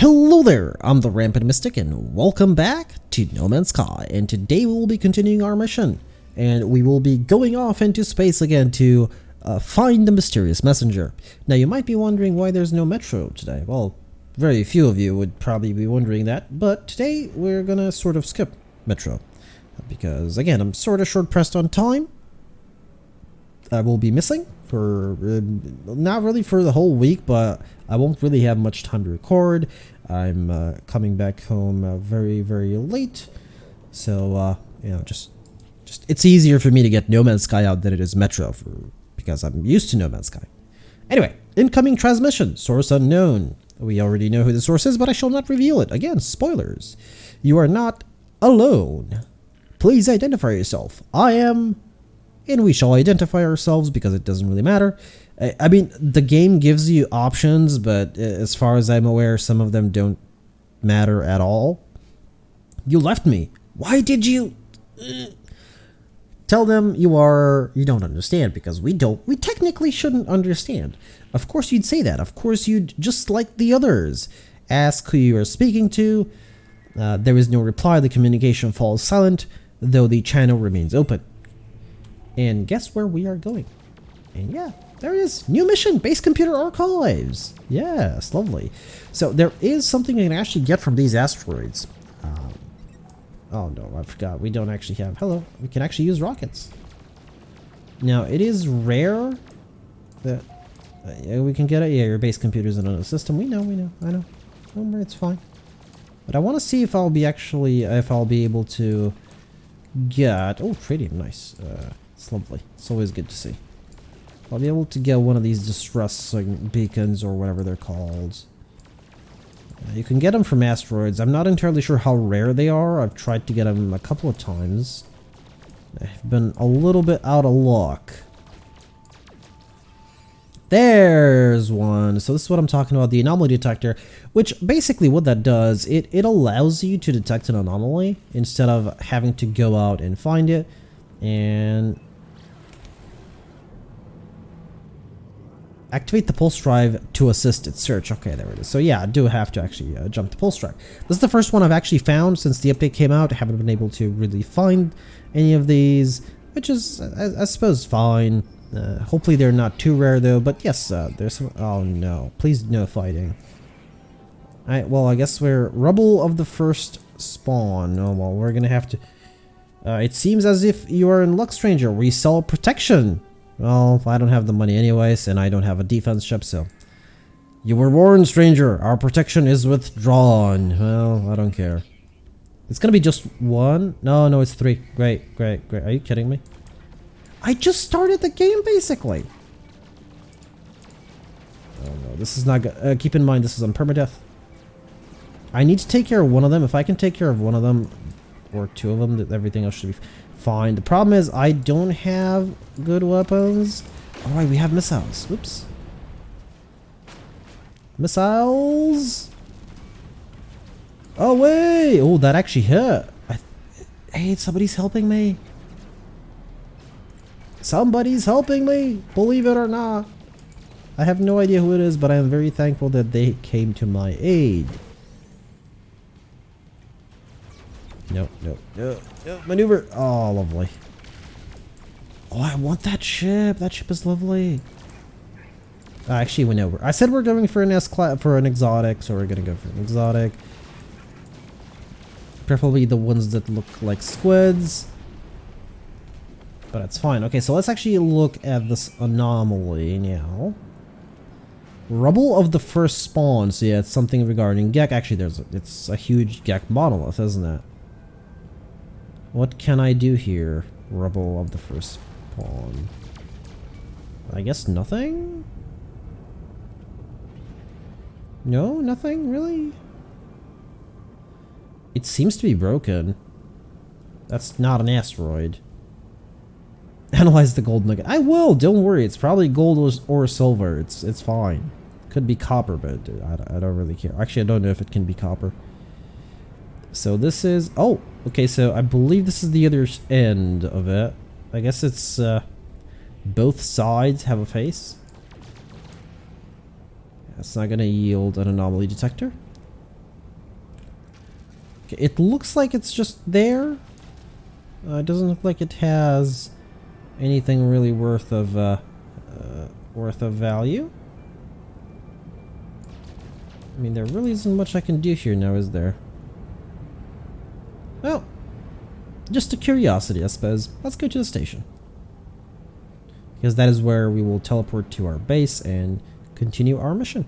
Hello there, I'm the Rampant Mystic and welcome back to No Man's Sky, and today we will be continuing our mission and we will be going off into space again to find the mysterious messenger. Now you might be wondering why there's no metro today. Well, very few of you would probably be wondering that, but today we're gonna sort of skip metro because again I'm sort of short pressed on time. I will be missing for not really for the whole week, but I won't really have much time to record. I'm coming back home very late, so you know, just it's easier for me to get No Man's Sky out than it is Metro because I'm used to No Man's Sky. Anyway, incoming transmission, source unknown. We already know who the source is, but I shall not reveal it. Again, spoilers. You are not alone. Please identify yourself. I am. And we shall identify ourselves because it doesn't really matter. I mean, the game gives you options, but as far as I'm aware, some of them don't matter at all. You left me. Why did you? Tell them you don't understand because we technically shouldn't understand. Of course you'd say that. Of course you'd, just like the others. Ask who you are speaking to. There is no reply. The communication falls silent, though the channel remains open. And guess where we are going? And yeah, there it is. New mission, Base Computer Archives. Yes, lovely. So there is something you can actually get from these asteroids. Oh no, I forgot. We don't actually have... Hello. We can actually use rockets. Now, it is rare that we can get it. Yeah, your base computer's in another system. I know. Don't worry, it's fine. But I want to see if I'll be able to get... Oh, tritium, nice. It's lovely. It's always good to see. I'll be able to get one of these distress beacons or whatever they're called. You can get them from asteroids. I'm not entirely sure how rare they are. I've tried to get them a couple of times. I've been a little bit out of luck. There's one. So this is what I'm talking about, the anomaly detector, which basically what that does, it allows you to detect an anomaly instead of having to go out and find it. And activate the pulse drive to assist its search. Okay, there it is. So yeah, I do have to actually jump the pulse drive. This is the first one I've actually found since the update came out. I haven't been able to really find any of these, which is, I suppose, fine. Hopefully they're not too rare though, but yes, there's some... Oh no, please no fighting. Alright, well, I guess we're rubble of the first spawn. Oh well, we're gonna have to... it seems as if you are in luck, stranger. We sell protection. Well, I don't have the money anyways, and I don't have a defense ship, so... You were warned, stranger. Our protection is withdrawn. Well, I don't care. It's gonna be just one? No, it's three. Great. Are you kidding me? I just started the game, basically. Oh no, this is not good. Keep in mind, this is on permadeath. I need to take care of one of them. If I can take care of one of them, or two of them, everything else should be fine. The problem is I don't have good weapons. Alright, we have missiles. Whoops. Missiles. Oh wait. Oh, that actually hit. Hey, somebody's helping me. Somebody's helping me. Believe it or not. I have no idea who it is, but I am very thankful that they came to my aid. No. Maneuver. Oh, lovely. Oh, I want that ship. That ship is lovely. I actually went over. I said we're going for an S-class, for an exotic, so we're gonna go for an exotic. Preferably the ones that look like squids. But it's fine. Okay, so let's actually look at this anomaly now. Rubble of the first spawn. So yeah, it's something regarding Gek. Actually, it's a huge Gek monolith, isn't it? What can I do here? Rubble of the first spawn. I guess nothing? No, nothing really? It seems to be broken. That's not an asteroid. Analyze the gold nugget. I will, don't worry. It's probably gold or silver. It's fine. Could be copper, but I don't really care. Actually, I don't know if it can be copper. So this is... Oh, okay, so I believe this is the other end of it. I guess it's... both sides have a face. That's not going to yield an anomaly detector. Okay, it looks like it's just there. It doesn't look like it has anything really worth of value. I mean, there really isn't much I can do here now, is there? Well, just a curiosity, I suppose. Let's go to the station. Because that is where we will teleport to our base and continue our mission.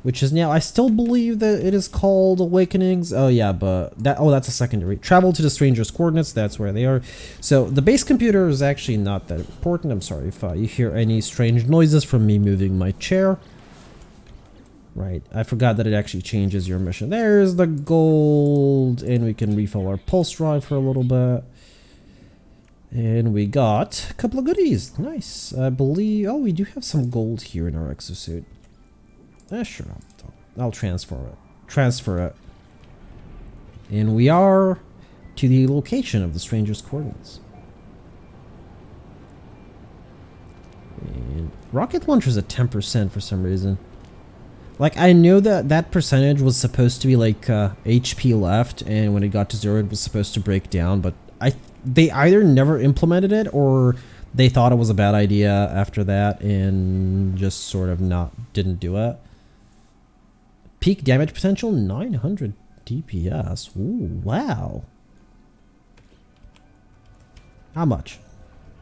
Which is now, I still believe that it is called Awakenings. Oh yeah, but that's a secondary. Travel to the stranger's coordinates, that's where they are. So the base computer is actually not that important. I'm sorry if you hear any strange noises from me moving my chair. Right, I forgot that it actually changes your mission. There's the gold, and we can refill our pulse drive for a little bit. And we got a couple of goodies. Nice. I believe, oh, we do have some gold here in our exosuit. Sure, I'll transfer it. And we are to the location of the stranger's coordinates. And rocket launcher is at 10% for some reason. Like, I know that that percentage was supposed to be like HP left, and when it got to 0 it was supposed to break down, but they either never implemented it or they thought it was a bad idea after that and just sort of didn't do it. Peak damage potential 900 DPS. Ooh, wow. How much?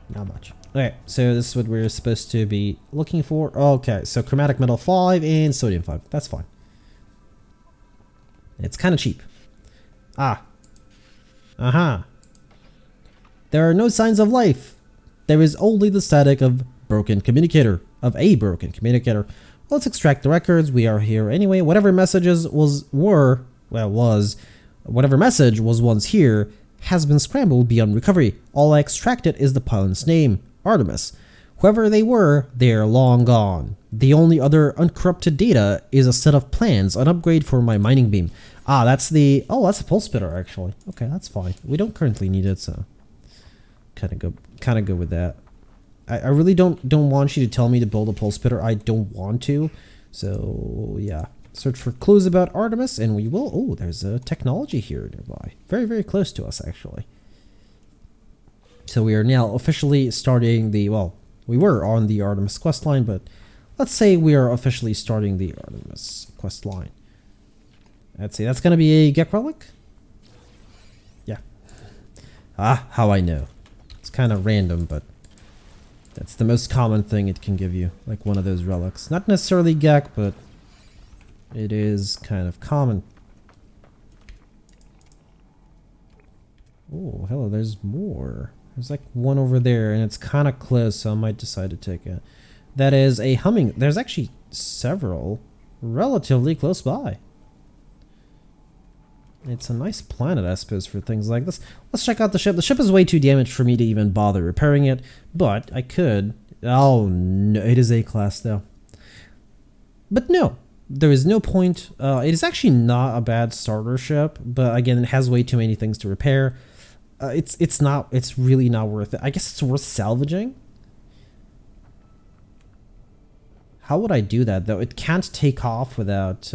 Not much. Okay, so this is what we're supposed to be looking for. Okay, so chromatic metal 5 and sodium 5. That's fine. It's kind of cheap. Ah. Aha. There are no signs of life. There is only the static of a broken communicator. Let's extract the records. We are here anyway. Whatever messages whatever message was once here has been scrambled beyond recovery. All I extracted is the pilot's name, Artemis. Whoever they were, they are long gone. The only other uncorrupted data is a set of plans, an upgrade for my mining beam. Ah, that's a pulse spitter actually. Okay, that's fine. We don't currently need it, so kind of go with that. I really don't want you to tell me to build a pulse spitter. I don't want to. So yeah, search for clues about Artemis, and we will. Oh, there's a technology here nearby, very very close to us actually. So we are now officially starting the, well, we were on the Artemis quest line, but let's say we are officially starting the Artemis quest line. Let's see, that's gonna be a Gek relic. Yeah. Ah, how I know. It's kind of random, but that's the most common thing it can give you, like one of those relics. Not necessarily Gek, but it is kind of common. Oh, hello, there's more. There's like one over there, and it's kind of close, so I might decide to take it. That is a humming. There's actually several relatively close by. It's a nice planet, I suppose, for things like this. Let's check out the ship. The ship is way too damaged for me to even bother repairing it, but I could. Oh, no, it is A-class, though. But no, there is no point. It is actually not a bad starter ship, but again, it has way too many things to repair. It's really not worth it. I guess it's worth salvaging. How would I do that, though? It can't take off without...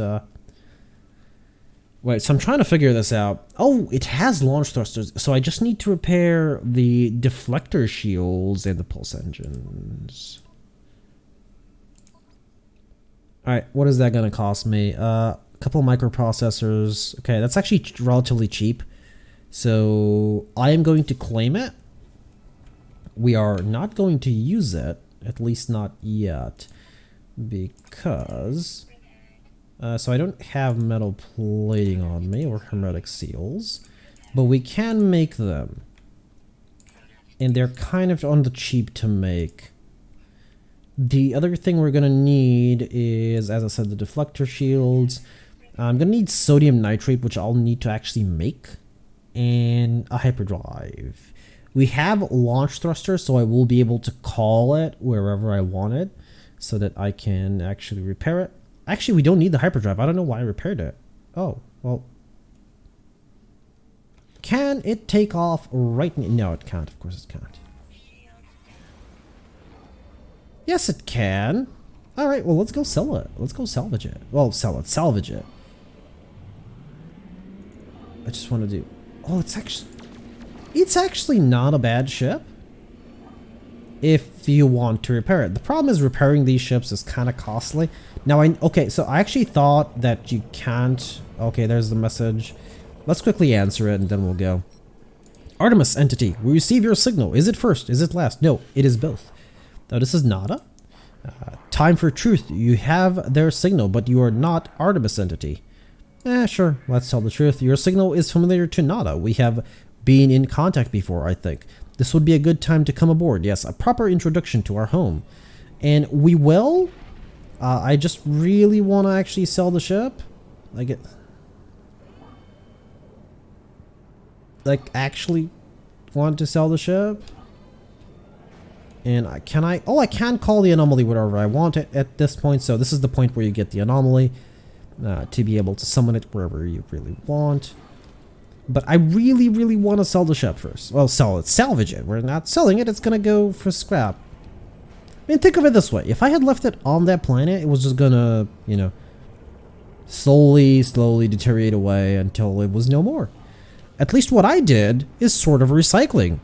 Wait, so I'm trying to figure this out. Oh, it has launch thrusters, so I just need to repair the deflector shields and the pulse engines. Alright, what is that going to cost me? A couple microprocessors. Okay, that's actually relatively cheap. So I am going to claim it. We are not going to use it, at least not yet, because... so I don't have metal plating on me or hermetic seals, but we can make them. And they're kind of on the cheap to make. The other thing we're going to need is, as I said, the deflector shields. I'm going to need sodium nitrate, which I'll need to actually make, and a hyperdrive. We have launch thruster, so I will be able to call it wherever I want it so that I can actually repair it. Actually, we don't need the hyperdrive. I don't know why I repaired it. Oh, well. Can it take off right now? No, it can't. Of course it can't. Yes, it can. All right, well, let's go sell it. Let's go salvage it. Well, sell it. Salvage it. I just want to do... Oh, it's actually not a bad ship if you want to repair it. The problem is repairing these ships is kind of costly. Now, okay, so I actually thought that you can't... Okay, there's the message. Let's quickly answer it and then we'll go. Artemis entity, we receive your signal. Is it first? Is it last? No, it is both. Now, this is Nada. Time for truth. You have their signal, but you are not Artemis entity. Sure, let's tell the truth. Your signal is familiar to Nada. We have been in contact before, I think. This would be a good time to come aboard. Yes, a proper introduction to our home. And we will. I just really want to actually sell the ship. Actually want to sell the ship. And I can call the anomaly whatever I want at this point. So this is the point where you get the anomaly to be able to summon it wherever you really want. But I really, really want to sell the ship first. Well, salvage it. We're not selling it. It's going to go for scrap. I mean, think of it this way. If I had left it on that planet, it was just going to, you know, slowly deteriorate away until it was no more. At least what I did is sort of recycling.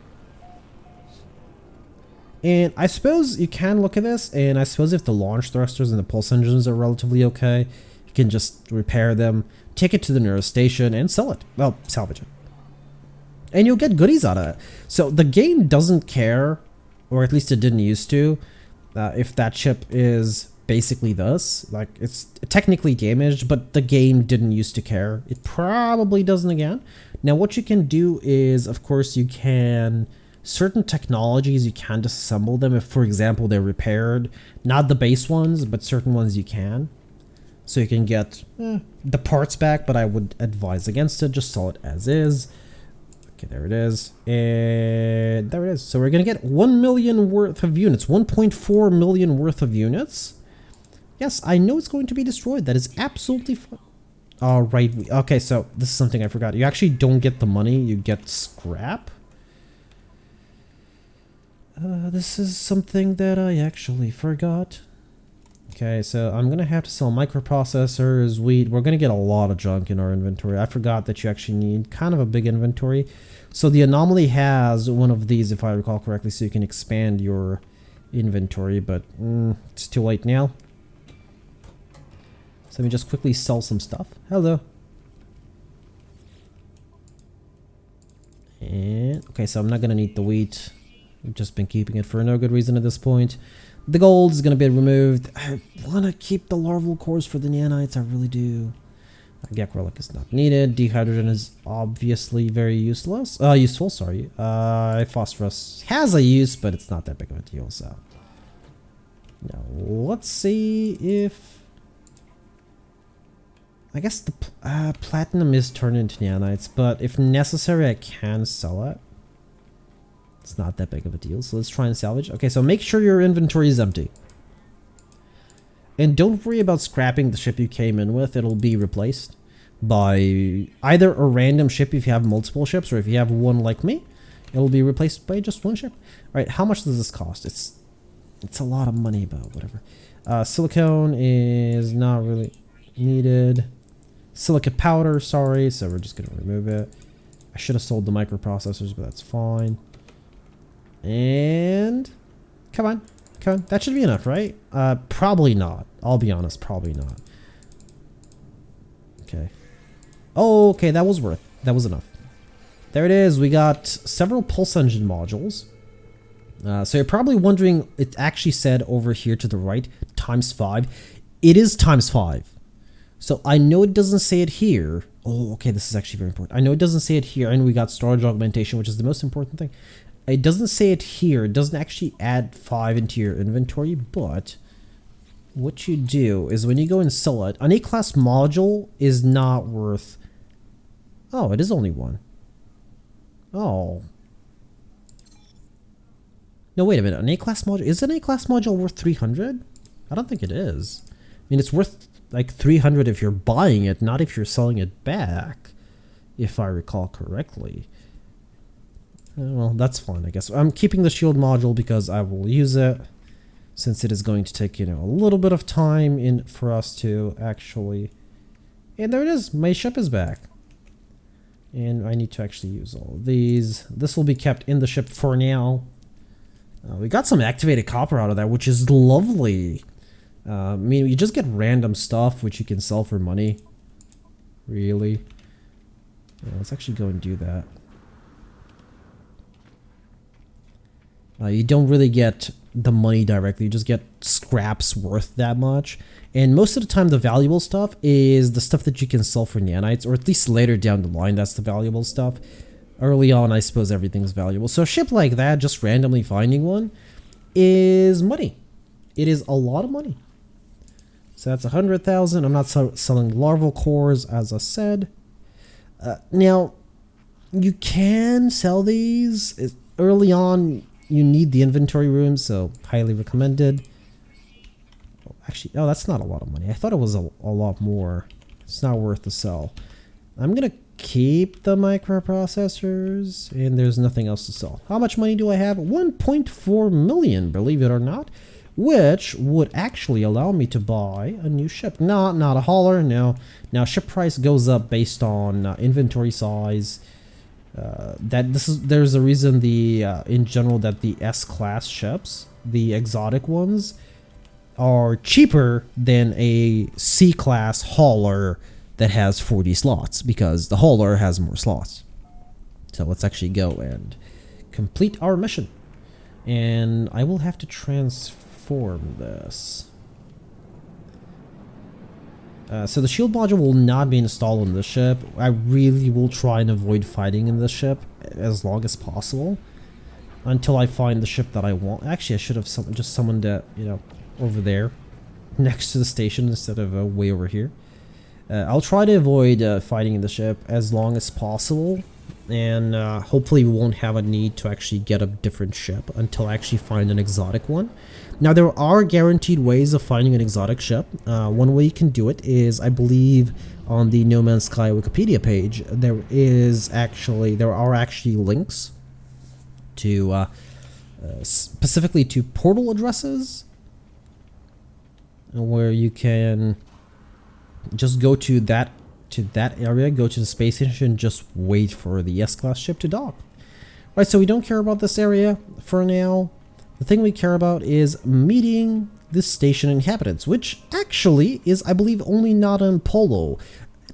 And I suppose you can look at this, and I suppose if the launch thrusters and the pulse engines are relatively okay, you can just repair them, take it to the nearest station, and sell it. Well, salvage it. And you'll get goodies out of it. So the game doesn't care, or at least it didn't used to, if that ship is basically this. Like, it's technically damaged, but the game didn't used to care. It probably doesn't again. Now, what you can do is, of course, you can... Certain technologies, you can disassemble them if, for example, they're repaired. Not the base ones, but certain ones you can. So you can get the parts back, but I would advise against it. Just sell it as is. Okay, there it is. And there it is. So we're going to get 1 million worth of units. 1.4 million worth of units. Yes, I know it's going to be destroyed. That is absolutely fine. All right. Okay, so this is something I forgot. You actually don't get the money. You get scrap. This is something that I actually forgot. Okay, so I'm gonna have to sell microprocessors, wheat. We're gonna get a lot of junk in our inventory. I forgot that you actually need kind of a big inventory. So the Anomaly has one of these, if I recall correctly, so you can expand your inventory, but it's too late now. So let me just quickly sell some stuff. Hello. And okay, so I'm not gonna need the wheat. I've just been keeping it for no good reason at this point. The gold is going to be removed. I want to keep the larval cores for the nanites. I really do. Gek relic is not needed. Dehydrogen is obviously very useless. Useful, sorry. Phosphorus has a use, but it's not that big of a deal, so. Now, let's see if... I guess the platinum is turned into nanites, but if necessary, I can sell it. It's not that big of a deal, so let's try and salvage. Okay, so make sure your inventory is empty. And don't worry about scrapping the ship you came in with. It'll be replaced by either a random ship if you have multiple ships, or if you have one like me, it'll be replaced by just one ship. All right, how much does this cost? It's a lot of money, but whatever. Silicone is not really needed. Silica powder, sorry, so we're just gonna remove it. I should have sold the microprocessors, but that's fine. And come on, that should be enough, right? Probably not. I'll be honest, probably not. Okay. Oh, okay, that was enough. There it is. We got several pulse engine modules. So you're probably wondering, it actually said over here to the right, ×5. It is ×5. So I know it doesn't say it here. Oh, okay, this is actually very important. I know it doesn't say it here, and we got storage augmentation, which is the most important thing. It doesn't say it here. It doesn't actually add 5 into your inventory, but what you do is when you go and sell it, an A-class module is not worth... Oh, it is only 1. Oh. No, wait a minute. An A-class module... Is an A-class module worth 300? I don't think it is. I mean, it's worth like 300 if you're buying it, not if you're selling it back, if I recall correctly. Well, that's fine, I guess. I'm keeping the shield module because I will use it, since it is going to take, you know, a little bit of time for us to actually... And there it is. My ship is back. And I need to actually use all of these. This will be kept in the ship for now. We got some activated copper out of that, which is lovely. I mean, you just get random stuff which you can sell for money. Really. Yeah, let's actually go and do that. You don't really get the money directly, you just get scraps worth that much. And most of the time the valuable stuff is the stuff that you can sell for nanites, or at least later down the line that's the valuable stuff. Early on, I suppose everything's valuable. So a ship like that, just randomly finding one, is money. It is a lot of money. So that's 100,000. I'm not selling larval cores, as I said. Now, you can sell these. Early on, you need the inventory room, so highly recommended. Actually, oh, that's not a lot of money. I thought it was a lot more. It's not worth the sell. I'm going to keep the microprocessors, and there's nothing else to sell. How much money do I have? 1.4 million, believe it or not, which would actually allow me to buy a new ship. No, not a hauler, no. Now, ship price goes up based on inventory size. There's a reason in general that the S-class ships, the exotic ones, are cheaper than a C-class hauler that has 40 slots, because the hauler has more slots. So let's actually go and complete our mission. And I will have to transform this. So the shield module will not be installed on the ship. I really will try and avoid fighting in this ship as long as possible until I find the ship that I want. Actually, I should have just summoned it, you know, over there next to the station instead of way over here. I'll try to avoid fighting in the ship as long as possible, and hopefully we won't have a need to actually get a different ship until I actually find an exotic one. Now, there are guaranteed ways of finding an exotic ship. One way you can do it is, I believe, on the No Man's Sky Wikipedia page, there are actually links to specifically to portal addresses, where you can just go to that area, go to the space station, just wait for the S-class ship to dock. Right, so we don't care about this area for now. The thing we care about is meeting the station inhabitants, which actually is, I believe, only not on Polo.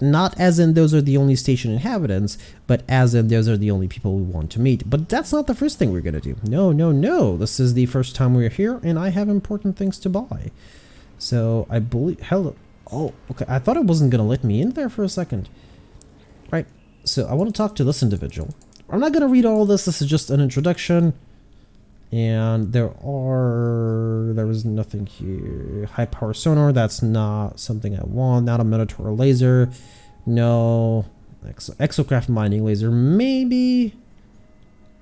Not as in those are the only station inhabitants, but as in those are the only people we want to meet. But that's not the first thing we're going to do. No, no, no. This is the first time we're here, and I have important things to buy. So I believe... Hello. Oh, okay. I thought it wasn't going to let me in there for a second. Right. So I want to talk to this individual. I'm not going to read all of this. This is just an introduction. And there was nothing here. High power sonar. That's not something I want. Not a Minotaur laser. No. Exocraft mining laser. Maybe.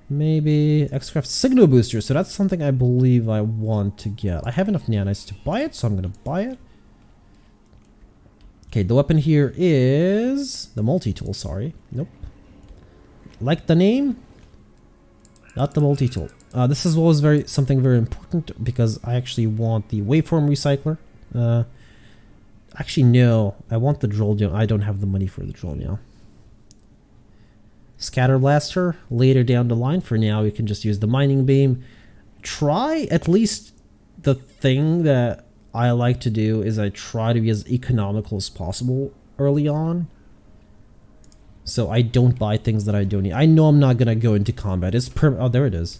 Exocraft signal booster. So that's something I believe I want to get. I have enough nanites to buy it, so I'm going to buy it. Okay, the weapon here is the multi-tool, sorry. Nope. Like the name, not the multi-tool. This is always something very important because I actually want the waveform recycler. Actually, no, I want the drill now. I don't have the money for the drill now. Scatter blaster later down the line. For now, we can just use the mining beam. Try at least the thing that I like to do is I try to be as economical as possible early on. So I don't buy things that I don't need. I know I'm not going to go into combat. Oh, there it is.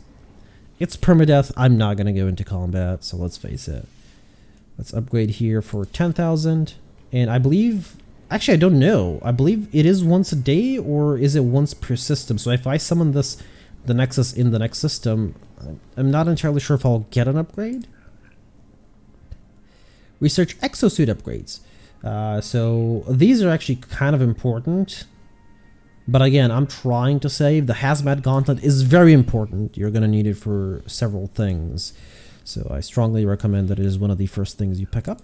It's permadeath. I'm not going to go into combat, so let's face it. Let's upgrade here for 10,000. And I believe... Actually, I don't know. I believe it is once a day, or is it once per system? So if I summon the Nexus in the next system, I'm not entirely sure if I'll get an upgrade. Research exosuit upgrades. So these are actually kind of important. But again, I'm trying to save. The hazmat gauntlet is very important. You're going to need it for several things. So I strongly recommend that it is one of the first things you pick up.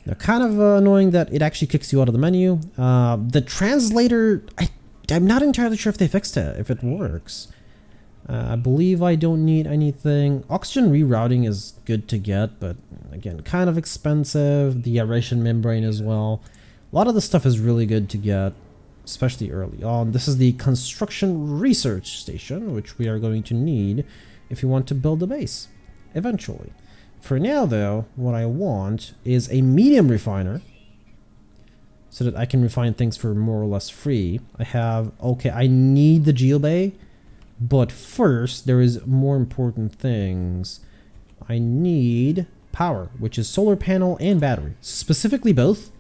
Now, kind of annoying that it actually kicks you out of the menu. The translator, I'm not entirely sure if they fixed it, if it works. I believe I don't need anything. Oxygen rerouting is good to get, but again, kind of expensive. The aeration membrane as well. A lot of the stuff is really good to get. especially early on. This is the construction research station, which we are going to need if you want to build a base eventually. For now, though, what I want is a medium refiner so that I can refine things for more or less free. Okay, I need the geobay, but first there is more important things. I need power, which is solar panel and battery, specifically both.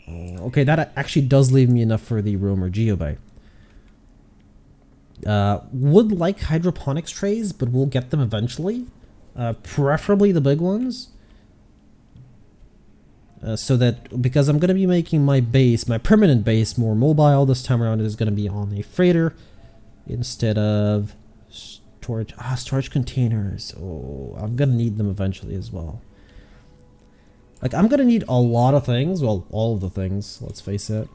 Okay, that actually does leave me enough for the roamer geobay. Would like hydroponics trays, but we'll get them eventually. Preferably the big ones. Because I'm going to be making my base, my permanent base, more mobile this time around. It is going to be on a freighter instead of storage containers. Oh, I'm going to need them eventually as well. Like, I'm going to need a lot of things. Well, all of the things, let's face it.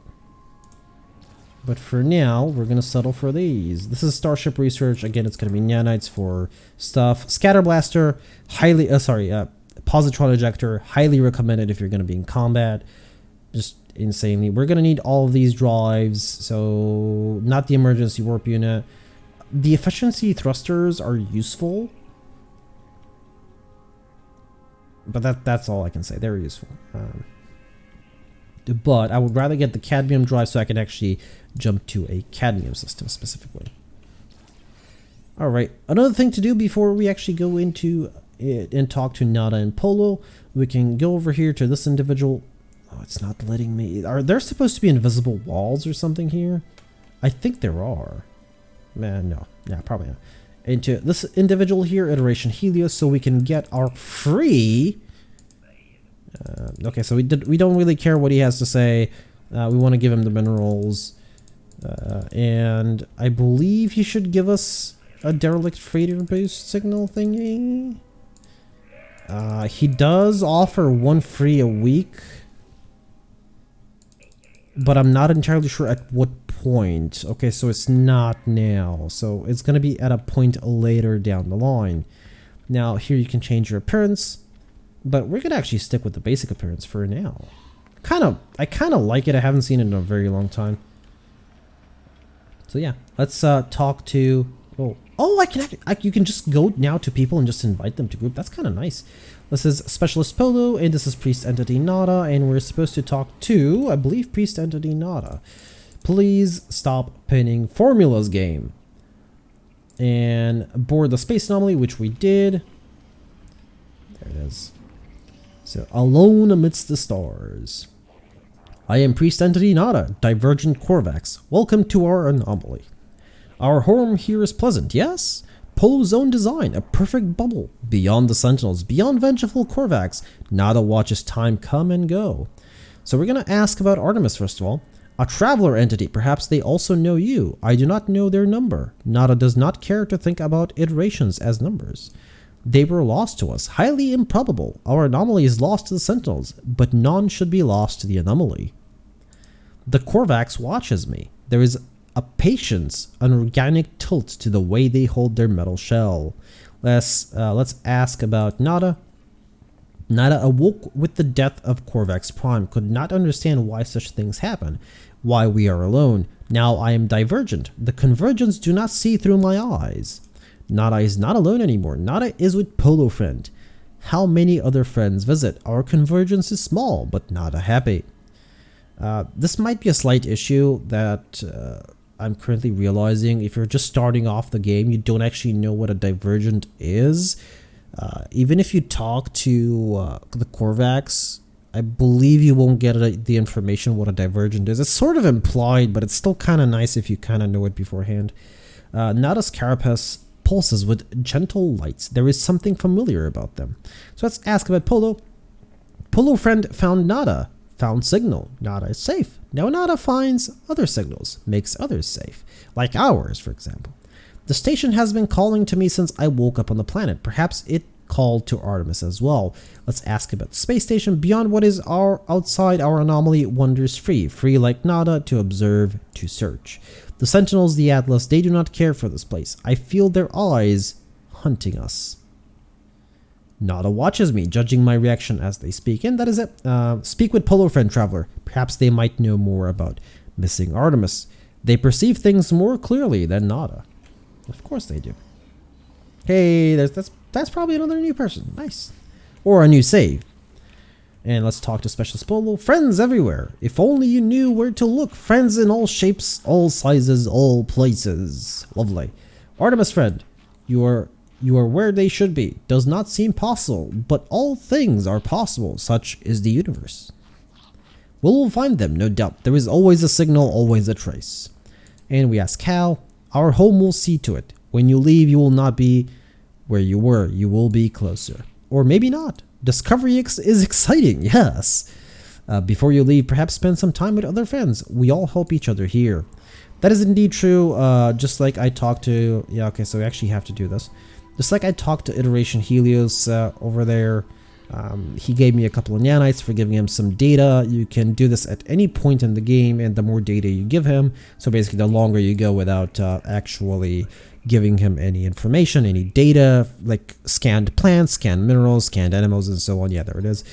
But for now, we're going to settle for these. This is Starship Research. Again, it's going to be nanites for stuff. Scatter Blaster, Positron Ejector, highly recommended if you're going to be in combat. Just insanely. We're going to need all of these drives, so not the emergency warp unit. The efficiency thrusters are useful. But that's all I can say. They're useful. But I would rather get the cadmium drive so I can actually jump to a cadmium system specifically. Alright, another thing to do before we actually go into it and talk to Nada and Polo, we can go over here to this individual. Oh, it's not letting me. Are there supposed to be invisible walls or something here? I think there are. Man, no. Yeah, probably not. Into this individual here, Iteration Helios, so we can get our free... okay, so we don't really care what he has to say. We want to give him the minerals. And I believe he should give us a derelict freighter boost signal thingy. He does offer one free a week. But I'm not entirely sure at what point. Okay, so it's not now. So it's going to be at a point later down the line. Now, here you can change your appearance. But we're going to actually stick with the basic appearance for now. I kind of like it. I haven't seen it in a very long time. So yeah, let's talk to... Oh, you can just go now to people and just invite them to group. That's kind of nice. This is Specialist Polo, and this is Priest Entity Nada, and we're supposed to talk to, I believe, Priest Entity Nada. Please stop pinning formulas game. And board the Space Anomaly, which we did. There it is. So, alone amidst the stars. I am Priest Entity Nada, Divergent Corvax. Welcome to our Anomaly. Our home here is pleasant, yes? Polo's own design, a perfect bubble. Beyond the Sentinels, beyond vengeful Corvax, Nada watches time come and go. So we're going to ask about Artemis first of all. A traveler entity, perhaps they also know you. I do not know their number. Nada does not care to think about iterations as numbers. They were lost to us, highly improbable. Our anomaly is lost to the Sentinels, but none should be lost to the anomaly. The Corvax watches me. There is a patience, an organic tilt to the way they hold their metal shell. Let's ask about Nada. Nada awoke with the death of Corvax Prime, could not understand why such things happen, why we are alone. Now I am divergent. The convergence do not see through my eyes. Nada is not alone anymore. Nada is with Polo Friend. How many other friends visit? Our convergence is small, but Nada happy. This might be a slight issue that I'm currently realizing. If you're just starting off the game, you don't actually know what a divergent is. Even if you talk to the Corvax, I believe you won't get the information what a divergent is. It's sort of implied, but it's still kind of nice if you kind of know it beforehand. Nada's carapace pulses with gentle lights. There is something familiar about them. So let's ask about Polo. Polo Friend found Nada. Found signal. Nada is safe. Now Nada finds other signals. Makes others safe. Like ours, for example. The station has been calling to me since I woke up on the planet. Perhaps it called to Artemis as well. Let's ask about the space station. Beyond what is outside our anomaly, wanders free. Free like Nada, to observe, to search. The Sentinels, the Atlas, they do not care for this place. I feel their eyes hunting us. Nada watches me, judging my reaction as they speak, and that is it. Speak with Polo Friend Traveler. Perhaps they might know more about missing Artemis. They perceive things more clearly than Nada. Of course they do. Hey, that's probably another new person. Nice. Or a new save. And let's talk to Specialist Polo. Friends everywhere. If only you knew where to look. Friends in all shapes, all sizes, all places. Lovely. Artemis friend, you are where they should be. Does not seem possible, but all things are possible. Such is the universe. We'll find them, no doubt. There is always a signal, always a trace. And we ask Cal, our home will see to it. When you leave, you will not be where you were. You will be closer. Or maybe not. Discovery is exciting, yes. Before you leave, perhaps spend some time with other friends. We all help each other here. That is indeed true. Just like I talked to... Yeah, okay, so we actually have to do this. Just like I talked to Iteration Helios over there. He gave me a couple of nanites for giving him some data. You can do this at any point in the game, and the more data you give him, so basically the longer you go without actually giving him any information, any data, like scanned plants, scanned minerals, scanned animals, and so on. Yeah, there it is.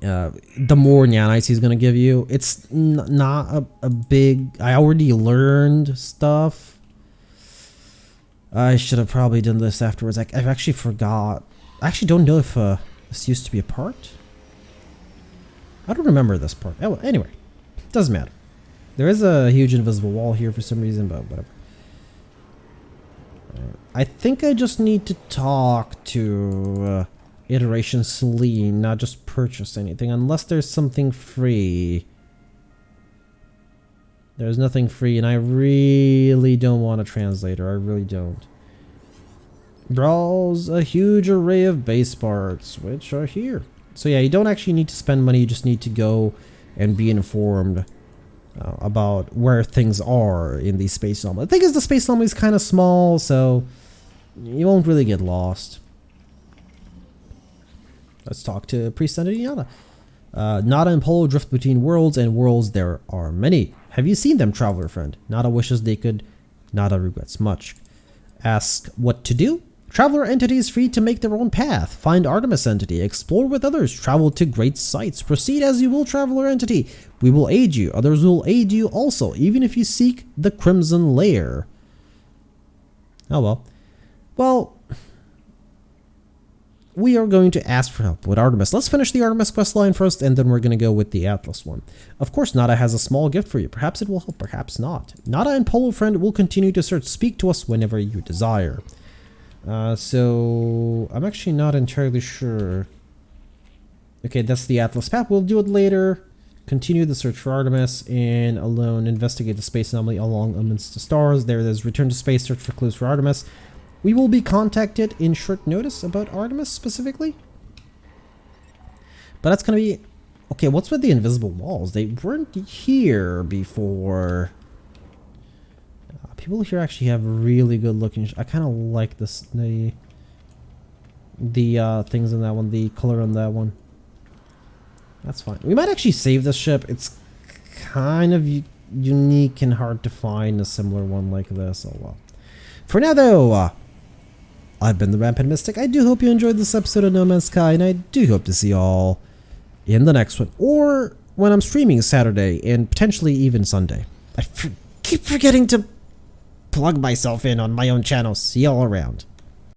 The more nanites he's going to give you, it's not a big... I already learned stuff. I should have probably done this afterwards. I've actually forgot. I actually don't know if this used to be a part. I don't remember this part. Oh, anyway, doesn't matter. There is a huge invisible wall here for some reason, but whatever. I think I just need to talk to Iteration Celine, not just purchase anything, unless there's something free. There's nothing free, and I really don't want a translator. I really don't. Browse a huge array of base parts, which are here. So yeah, you don't actually need to spend money, you just need to go and be informed about where things are in the space anomaly. The thing is, the space anomaly is kind of small, so you won't really get lost. Let's talk to Priest Entity Nada. Nada and Polo drift between worlds, and worlds there are many. Have you seen them, traveler friend? Nada wishes they could. Nada regrets much. Ask what to do? Traveler entity is free to make their own path. Find Artemis entity. Explore with others. Travel to great sites. Proceed as you will, traveler entity. We will aid you. Others will aid you also, even if you seek the Crimson Lair. Oh well. Well, we are going to ask for help with Artemis. Let's finish the Artemis quest line first, and then we're going to go with the Atlas one. Of course, Nada has a small gift for you. Perhaps it will help, perhaps not. Nada and Polo friend will continue to search. Speak to us whenever you desire. So I'm actually not entirely sure. Okay, that's the Atlas map. We'll do it later. Continue the search for Artemis, and alone investigate the space anomaly along amidst the stars. There it is. Return to space, search for clues for Artemis. We will be contacted in short notice about Artemis specifically. But that's going to be... Okay, what's with the invisible walls? They weren't here before. People here actually have really good looking... I kind of like this, the things in that one, the color on that one. That's fine. We might actually save this ship. It's kind of unique and hard to find a similar one like this. Oh well. For now though, I've been the Rampant Mystic. I do hope you enjoyed this episode of No Man's Sky, and I do hope to see you all in the next one, or when I'm streaming Saturday and potentially even Sunday. I keep forgetting to plug myself in on my own channel. See you all around.